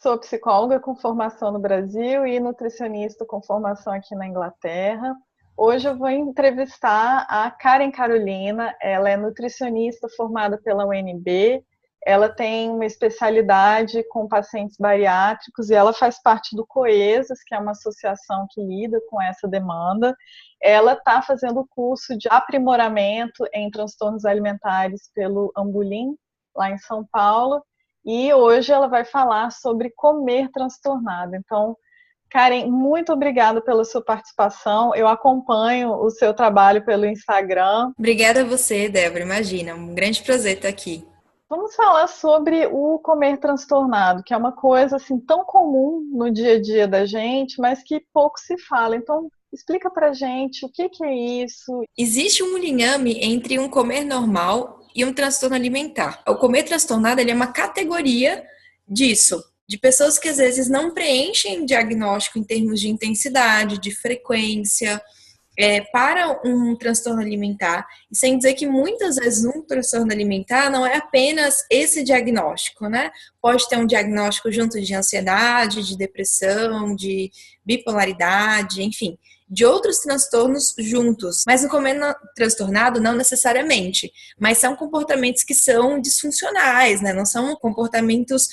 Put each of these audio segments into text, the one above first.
Sou psicóloga com formação no Brasil e nutricionista com formação aqui na Inglaterra. Hoje eu vou entrevistar a Karen Carolina. Ela é nutricionista formada pela UNB. Ela tem uma especialidade com pacientes bariátricos e ela faz parte do COESAS, que é uma associação que lida com essa demanda. Ela está fazendo o curso de aprimoramento em transtornos alimentares pelo Ambulim, lá em São Paulo. E hoje ela vai falar sobre comer transtornado. Então, Karen, muito obrigada pela sua participação. Eu acompanho o seu trabalho pelo Instagram. Obrigada a você, Débora. Imagina, um grande prazer estar aqui. Vamos falar sobre o comer transtornado, que é uma coisa assim tão comum no dia a dia da gente, mas que pouco se fala. Então, explica pra gente o que é isso. Existe um linhame entre um comer normal e um transtorno alimentar. O comer transtornado ele é uma categoria disso, de pessoas que às vezes não preenchem diagnóstico em termos de intensidade, de frequência, para um transtorno alimentar, e sem dizer que muitas vezes um transtorno alimentar não é apenas esse diagnóstico, né? Pode ter um diagnóstico junto de ansiedade, de depressão, de bipolaridade, enfim, de outros transtornos juntos. Mas no comer transtornado, não necessariamente, mas são comportamentos que são disfuncionais, né? Não são comportamentos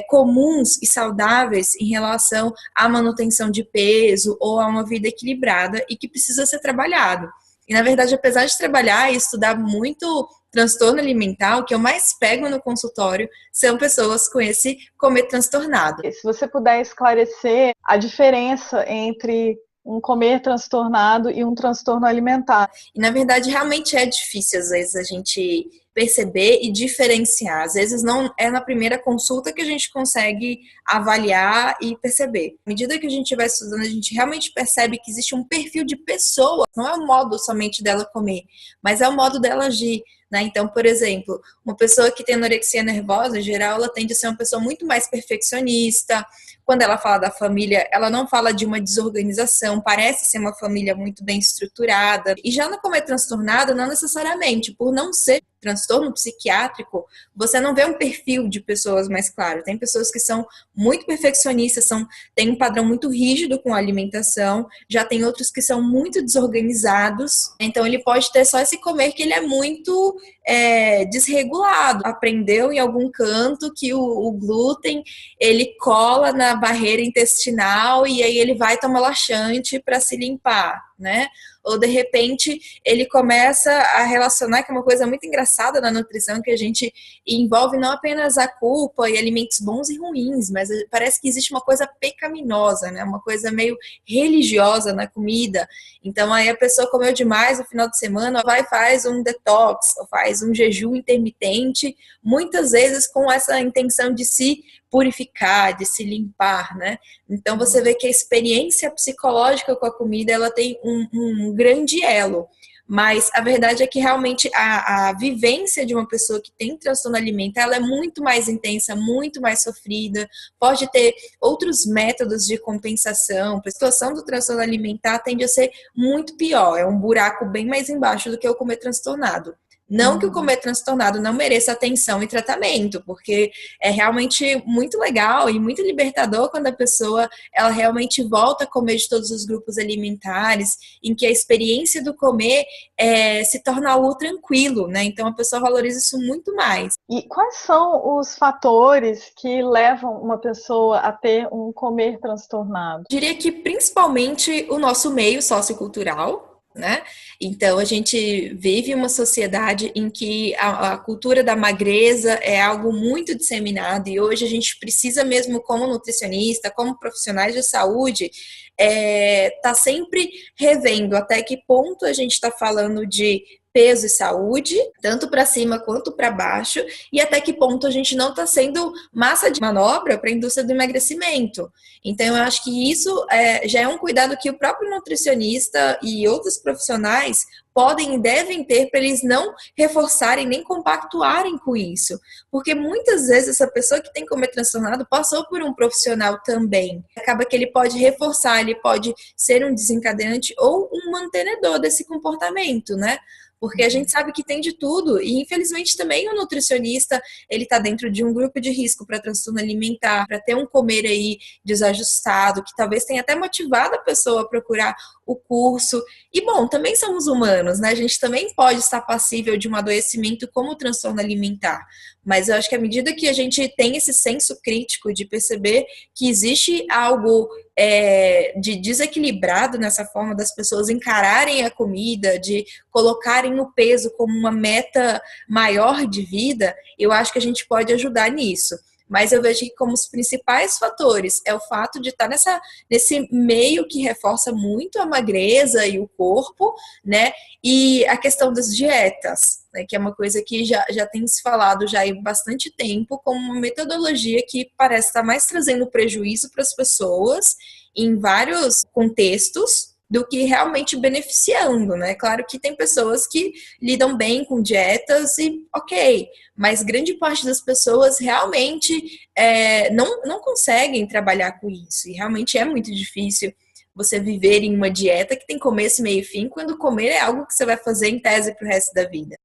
comuns e saudáveis em relação à manutenção de peso ou a uma vida equilibrada e que precisa ser trabalhado. E, na verdade, apesar de trabalhar e estudar muito transtorno alimentar, o que eu mais pego no consultório são pessoas com esse comer transtornado. Se você puder esclarecer a diferença entre um comer transtornado e um transtorno alimentar. E, na verdade, realmente é difícil, às vezes, a gente perceber e diferenciar. Às vezes, não é na primeira consulta que a gente consegue avaliar e perceber. À medida que a gente vai estudando, a gente realmente percebe que existe um perfil de pessoa. Não é o modo somente dela comer, mas é o modo dela agir. Né? Então, por exemplo, uma pessoa que tem anorexia nervosa, em geral, ela tende a ser uma pessoa muito mais perfeccionista. Quando ela fala da família, ela não fala de uma desorganização, parece ser uma família muito bem estruturada. E já no comer transtornado, não necessariamente, por não ser transtorno psiquiátrico, você não vê um perfil de pessoas mais claro. Tem pessoas que são muito perfeccionistas, têm um padrão muito rígido com a alimentação, já tem outros que são muito desorganizados. Então, ele pode ter só esse comer que ele é muito desregulado. Aprendeu em algum canto que o glúten, ele cola na barreira intestinal e aí ele vai tomar laxante para se limpar, né? Ou de repente ele começa a relacionar, que é uma coisa muito engraçada na nutrição, que a gente envolve não apenas a culpa e alimentos bons e ruins, mas parece que existe uma coisa pecaminosa, né? Uma coisa meio religiosa na comida. Então aí a pessoa comeu demais no final de semana, vai e faz um detox, ou faz um jejum intermitente, muitas vezes com essa intenção de se purificar, de se limpar, né? Então você vê que a experiência psicológica com a comida, ela tem um grande elo, mas a verdade é que realmente a vivência de uma pessoa que tem transtorno alimentar, ela é muito mais intensa, muito mais sofrida, pode ter outros métodos de compensação. A situação do transtorno alimentar tende a ser muito pior, é um buraco bem mais embaixo do que o comer transtornado. Não que o comer transtornado não mereça atenção e tratamento, porque é realmente muito legal e muito libertador quando a pessoa ela realmente volta a comer de todos os grupos alimentares, em que a experiência do comer se torna algo tranquilo, né? Então a pessoa valoriza isso muito mais. E quais são os fatores que levam uma pessoa a ter um comer transtornado? Eu diria que principalmente o nosso meio sociocultural, né? Então a gente vive uma sociedade em que a cultura da magreza é algo muito disseminado e hoje a gente precisa mesmo, como nutricionista, como profissionais de saúde, tá sempre revendo até que ponto a gente está falando de peso e saúde, tanto para cima quanto para baixo, e até que ponto a gente não está sendo massa de manobra para a indústria do emagrecimento. Então, eu acho que isso já é um cuidado que o próprio nutricionista e outros profissionais podem e devem ter para eles não reforçarem nem compactuarem com isso. Porque muitas vezes essa pessoa que tem comer transtornado passou por um profissional também. Acaba que ele pode reforçar, ele pode ser um desencadeante ou um mantenedor desse comportamento, né? porque a gente sabe que tem de tudo, e infelizmente também o nutricionista, ele tá dentro de um grupo de risco para transtorno alimentar, para ter um comer aí desajustado, que talvez tenha até motivado a pessoa a procurar o curso. E bom, também somos humanos, né? A gente também pode estar passível de um adoecimento como o transtorno alimentar. Mas eu acho que à medida que a gente tem esse senso crítico de perceber que existe algo de desequilibrado nessa forma das pessoas encararem a comida, de colocarem o peso como uma meta maior de vida, eu acho que a gente pode ajudar nisso. Mas eu vejo que como os principais fatores é o fato de estar nesse meio que reforça muito a magreza e o corpo, né? E a questão das dietas, né? Que é uma coisa que já tem se falado já há bastante tempo como uma metodologia que parece estar mais trazendo prejuízo para as pessoas em vários contextos do que realmente beneficiando, né? Claro que tem pessoas que lidam bem com dietas e ok, mas grande parte das pessoas realmente não conseguem trabalhar com isso. E realmente é muito difícil você viver em uma dieta que tem começo, meio e fim, quando comer é algo que você vai fazer em tese para o resto da vida.